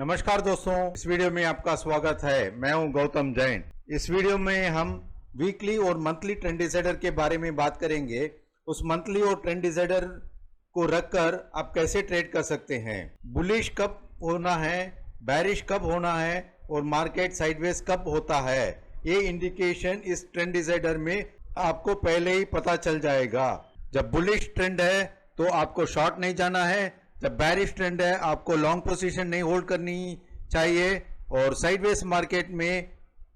नमस्कार दोस्तों, इस वीडियो में आपका स्वागत है। मैं हूं गौतम जैन। इस वीडियो में हम वीकली और मंथली ट्रेंड डिसाइडर के बारे में बात करेंगे। उस मंथली और ट्रेंड डिसाइडर को रखकर आप कैसे ट्रेड कर सकते हैं, बुलिश कब होना है, बेरिश कब होना है और मार्केट साइडवेज कब होता है। ये इंडिकेशन इस ट्रेंड डिसाइडर में आपको पहले ही पता चल जाएगा। जब बुलिश ट्रेंड है तो आपको शॉर्ट नहीं जाना है, जब बेरिश ट्रेंड है आपको लॉन्ग पोजीशन नहीं होल्ड करनी चाहिए और साइडवेज मार्केट में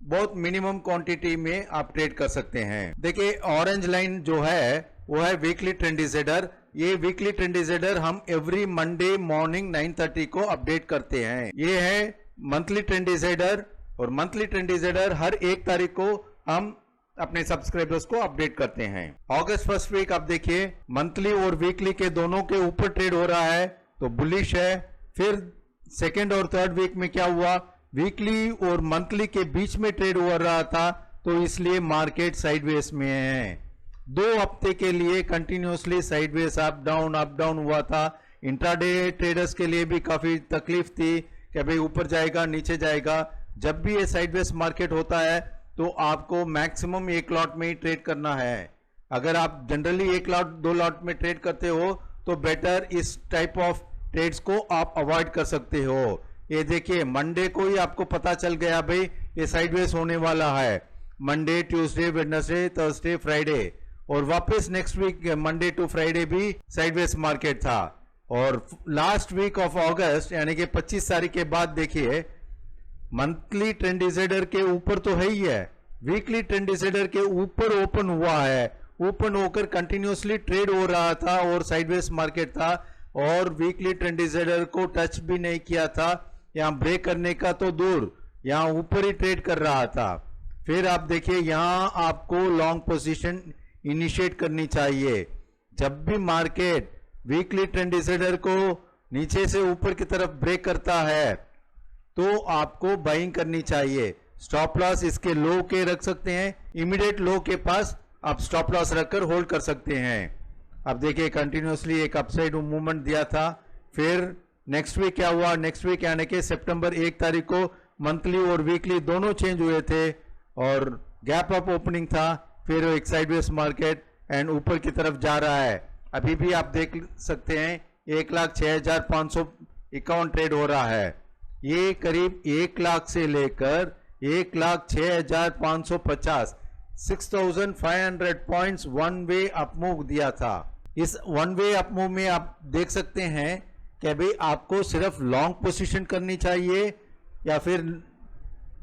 बहुत मिनिमम क्वांटिटी में आप ट्रेड कर सकते हैं। देखिए, ऑरेंज लाइन जो है वो है वीकली ट्रेंड डिसाइडर। ये वीकली ट्रेंड डिसाइडर हम एवरी मंडे मॉर्निंग 9:30 को अपडेट करते हैं। ये है मंथली ट्रेंड डिसाइडर और मंथली ट्रेंड डिसाइडर हर 1 तारीख को हम अपने सब्सक्राइबर्स को अपडेट करते हैं। अगस्त फर्स्ट वीक आप देखिए, मंथली और वीकली के दोनों के ऊपर ट्रेड हो रहा है तो बुलिश है। फिर सेकेंड और थर्ड वीक में क्या हुआ, वीकली और मंथली के बीच में ट्रेड हो रहा था तो इसलिए मार्केट साइडवेज में है। 2 हफ्ते के लिए कंटिन्यूसली साइडवेज अप डाउन हुआ था। इंट्राडे ट्रेडर्स के लिए भी काफी तकलीफ थी कि भाई ऊपर जाएगा नीचे जाएगा। जब भी ये साइडवेज मार्केट होता है तो आपको मैक्सिमम 1 लॉट में ही ट्रेड करना है। अगर आप जनरली 1 लॉट 2 लॉट में ट्रेड करते हो तो बेटर इस टाइप ऑफ ट्रेड्स को आप अवॉइड कर सकते हो। ये देखिए, मंडे को ही आपको पता चल गया भाई ये साइडवेज होने वाला है। Monday, Tuesday, Wednesday, Thursday, Friday और वापस next week Monday to Friday भी साइडवेज मार्केट था। और लास्ट वीक ऑफ अगस्त यानी कि 25 तारीख के बाद देखिए, मंथली ट्रेंड डिसाइडर के ऊपर तो है ही है, वीकली ट्रेंड डिसाइडर के ऊपर ओपन हुआ है। ओपन होकर कंटिन्यूसली ट्रेड हो रहा था और साइडवेज मार्केट था और वीकली ट्रेंड डिसाइडर को टच भी नहीं किया था। यहां ब्रेक करने का तो दूर, यहां ऊपर ही ट्रेड कर रहा था। फिर आप देखिए, यहां आपको लॉन्ग पोजीशन इनिशिएट करनी चाहिए। जब भी मार्केट वीकली ट्रेंड डिसाइडर को नीचे से ऊपर की तरफ ब्रेक करता है तो आपको बाइंग करनी चाहिए। स्टॉप लॉस इसके लो के रख सकते हैं, इमीडिएट लो के पास आप स्टॉप लॉस रखकर होल्ड कर सकते हैं। अब देखिए, कंटिन्यूसली एक अपसाइड मूवमेंट दिया था। फिर नेक्स्ट वीक क्या हुआ, नेक्स्ट वीक यानी कि सितंबर 1 तारीख को मंथली और वीकली दोनों चेंज हुए थे और गैप अप ओपनिंग था। फिर एक साइडवेज मार्केट एंड ऊपर की तरफ जा रहा है। अभी भी आप देख सकते हैं 1,06,551 ट्रेड हो रहा है। ये करीब 1 लाख से लेकर 1,06,550 6,500 पॉइंट्स वन वे अपमूव दिया था। इस वन वे अपमूव में आप देख सकते हैं कि भाई आपको सिर्फ लॉन्ग पोजीशन करनी चाहिए या फिर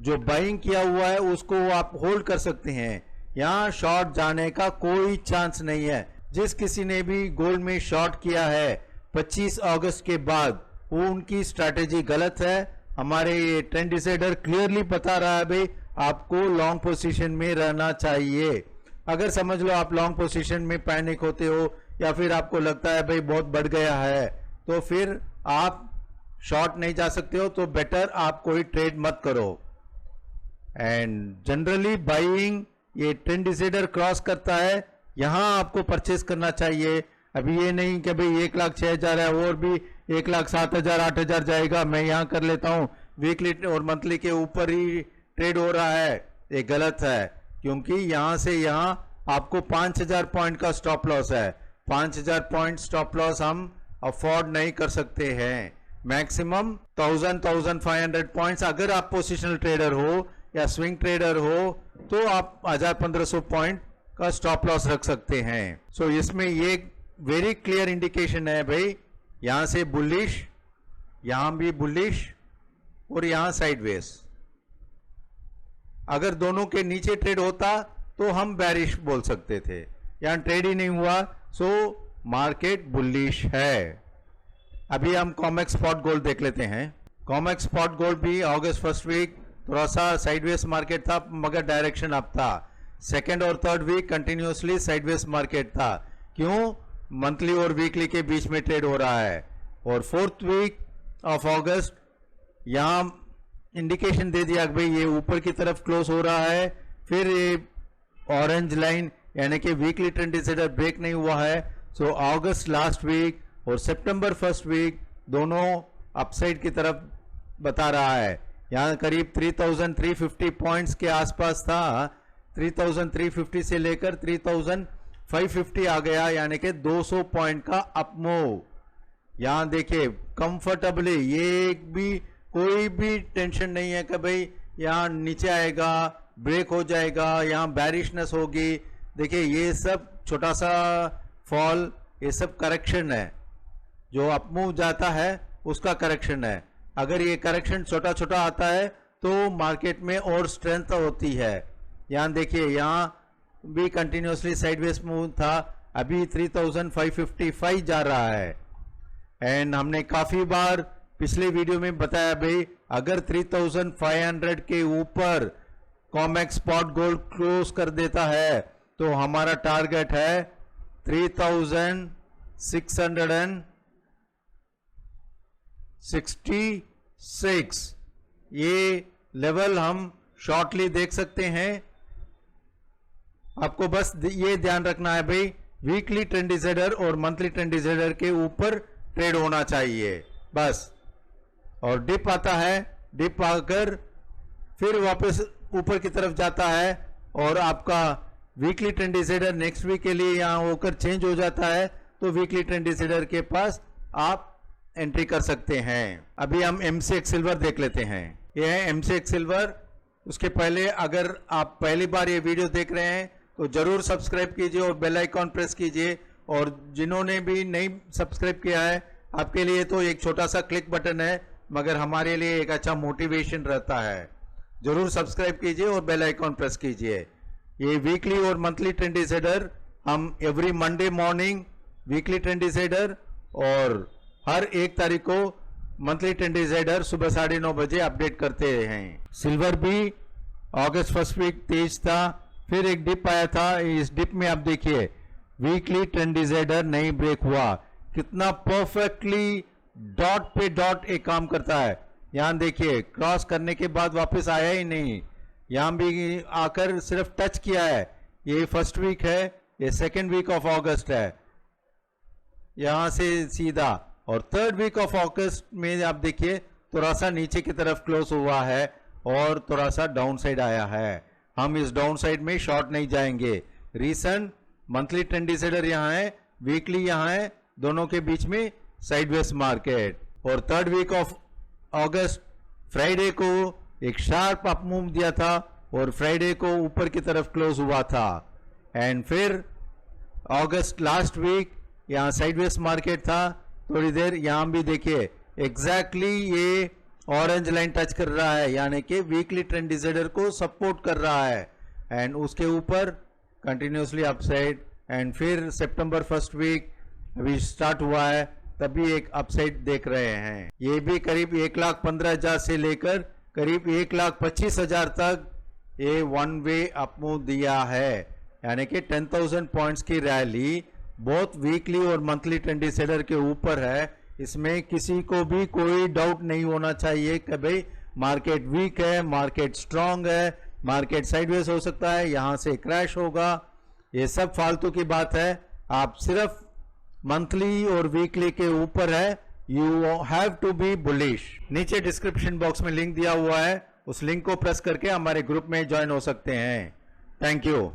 जो बाइंग किया हुआ है उसको आप होल्ड कर सकते हैं। यहां शॉर्ट जाने का कोई चांस नहीं है। जिस किसी ने भी गोल्ड में शॉर्ट किया है 25 अगस्त के बाद, वो उनकी स्ट्रैटेजी गलत है। हमारे ये ट्रेंड डिसाइडर क्लियरली बता रहा है भाई आपको लॉन्ग पोजीशन में रहना चाहिए। अगर समझ लो आप लॉन्ग पोजीशन में पैनिक होते हो या फिर आपको लगता है भाई बहुत बढ़ गया है तो फिर आप शॉर्ट नहीं जा सकते हो, तो बेटर आप कोई ट्रेड मत करो। एंड जनरली बाइंग ये ट्रेंड डिसाइडर क्रॉस करता है, यहां आपको परचेस करना चाहिए। अभी ये नहीं कि भाई 1,06,000 है और भी 1,07,000 8,000 जाएगा, मैं यहां कर लेता हूं, वीकली और मंथली के ऊपर ही ट्रेड हो रहा है। ये गलत है, क्योंकि यहां से यहां आपको 5,000 पॉइंट का स्टॉप लॉस है। 5,000 पॉइंट स्टॉप लॉस हम अफोर्ड नहीं कर सकते हैं। मैक्सिमम 1,500 पॉइंट्स, अगर आप पोजिशनल ट्रेडर हो या स्विंग ट्रेडर हो तो आप 1,500 पॉइंट का स्टॉप लॉस रख सकते हैं। सो इसमें ये वेरी क्लियर इंडिकेशन है भाई, यहां से बुलिश, यहां भी बुलिश और यहां साइडवेज। अगर दोनों के नीचे ट्रेड होता तो हम बेरिश बोल सकते थे, यहां ट्रेड ही नहीं हुआ, सो मार्केट बुलिश है। अभी हम कॉमेक्स स्पॉट गोल्ड देख लेते हैं। कॉमेक्स स्पॉट गोल्ड भी अगस्त फर्स्ट वीक थोड़ा सा साइडवेज मार्केट था मगर डायरेक्शन अप था। सेकेंड और third week continuously sideways market था। क्यों? मंथली और वीकली के बीच में ट्रेड हो रहा है। और फोर्थ वीक ऑफ अगस्त यहां इंडिकेशन दे दिया कि भाई ये ऊपर की तरफ क्लोज हो रहा है। फिर ये ऑरेंज लाइन यानी कि वीकली ट्रेंड डिसाइडर ब्रेक नहीं हुआ है। सो अगस्त लास्ट वीक और सितंबर फर्स्ट वीक दोनों अपसाइड की तरफ बता रहा है। यहाँ करीब 3350 पॉइंट्स के आसपास था, 3350 से लेकर 3550 आ गया, यानी कि 200 पॉइंट का अप मूव। यहाँ देखिए कंफर्टेबली, ये एक भी कोई भी टेंशन नहीं है कि भाई यहाँ नीचे आएगा, ब्रेक हो जाएगा, यहाँ बैरिशनेस होगी। देखिए ये सब छोटा सा फॉल, ये सब करेक्शन है, जो अप मूव जाता है उसका करेक्शन है। अगर ये करेक्शन छोटा छोटा आता है तो मार्केट में और स्ट्रेंथ होती है। यहाँ देखिए यहाँ भी कंटिन्यूसली साइडवेज मूव था, अभी 3555 जा रहा है। एंड हमने काफी बार पिछले वीडियो में बताया भाई, अगर 3500 के ऊपर कॉमेक्स स्पॉट गोल्ड क्लोज कर देता है तो हमारा टारगेट है 3666। ये लेवल हम शॉर्टली देख सकते हैं। आपको बस ये ध्यान रखना है भाई, वीकली ट्रेंड डिसाइडर और मंथली ट्रेंड डिसाइडर के ऊपर ट्रेड होना चाहिए बस। और डिप आता है, डिप आकर फिर वापस ऊपर की तरफ जाता है और आपका weekly trend decider next week के लिए यहां होकर चेंज हो जाता है, तो वीकली ट्रेंड डिसाइडर के पास आप एंट्री कर सकते हैं। अभी हम एमसीएक्स सिल्वर देख लेते हैं। यह है एमसीएक्स सिल्वर। उसके पहले अगर आप पहली बार ये वीडियो देख रहे हैं तो जरूर सब्सक्राइब कीजिए और बेल आइकॉन प्रेस कीजिए। और जिन्होंने भी नहीं सब्सक्राइब किया है, आपके लिए तो एक छोटा सा क्लिक बटन है, मगर हमारे लिए एक अच्छा मोटिवेशन रहता है। जरूर सब्सक्राइब कीजिए और बेल आइकॉन प्रेस कीजिए। ये वीकली और मंथली ट्रेंड डिसाइडर हम every Monday morning weekly trend decider और हर 1 तारीख को मंथली ट्रेंड डिसाइडर सुबह 9:30 बजे अपडेट करते हैं। सिल्वर भी अगस्त फर्स्ट वीक तेज था, फिर एक डिप आया था। इस डिप में आप देखिए वीकली ट्रेंड डिसाइडर नहीं ब्रेक हुआ, कितना परफेक्टली डॉट पे डॉट एक काम करता है। यहां देखिए क्रॉस करने के बाद वापस आया ही नहीं, यहां भी आकर सिर्फ टच किया है। ये फर्स्ट वीक है, ये सेकेंड वीक ऑफ अगस्त है, यहां से सीधा। और थर्ड वीक ऑफ अगस्त में आप देखिए थोड़ा सा नीचे की तरफ क्लोज हुआ है और थोड़ा सा डाउन साइड आया है। हम इस डाउन साइड में शॉर्ट नहीं जाएंगे। रीजन मंथली ट्रेंड डिसाइडर यहाँ है, वीकली यहाँ है, दोनों के बीच में साइडवेज मार्केट। और third week of August Friday को एक शार्प अप मूव दिया था और फ्राइडे को ऊपर की तरफ क्लोज हुआ था। एंड फिर अगस्त लास्ट वीक यहाँ साइडवेज मार्केट था थोड़ी देर। यहाँ भी देखिए एग्जैक्टली ये ऑरेंज लाइन टच कर रहा है, यानी कि वीकली ट्रेंड डिसाइडर को सपोर्ट कर रहा है। एंड उसके ऊपर कंटिन्यूसली अपसाइड। एंड फिर सितंबर फर्स्ट वीक अभी स्टार्ट हुआ है, तभी एक अपसाइड देख रहे हैं। ये भी करीब 1,15,000 से लेकर करीब 1,25,000 तक ये वन वे अप मूव दिया है, यानी कि 10,000 पॉइंट्स की रैली बहुत वीकली और मंथली ट्रेंड डिसाइडर के ऊपर है। इसमें किसी को भी कोई डाउट नहीं होना चाहिए कि भाई मार्केट वीक है, मार्केट स्ट्रांग है, मार्केट साइडवेज हो सकता है, यहां से क्रैश होगा। ये सब फालतू की बात है। आप सिर्फ मंथली और वीकली के ऊपर है, you have to be bullish. नीचे डिस्क्रिप्शन बॉक्स में लिंक दिया हुआ है, उस लिंक को प्रेस करके हमारे ग्रुप में ज्वाइन हो सकते हैं। Thank you.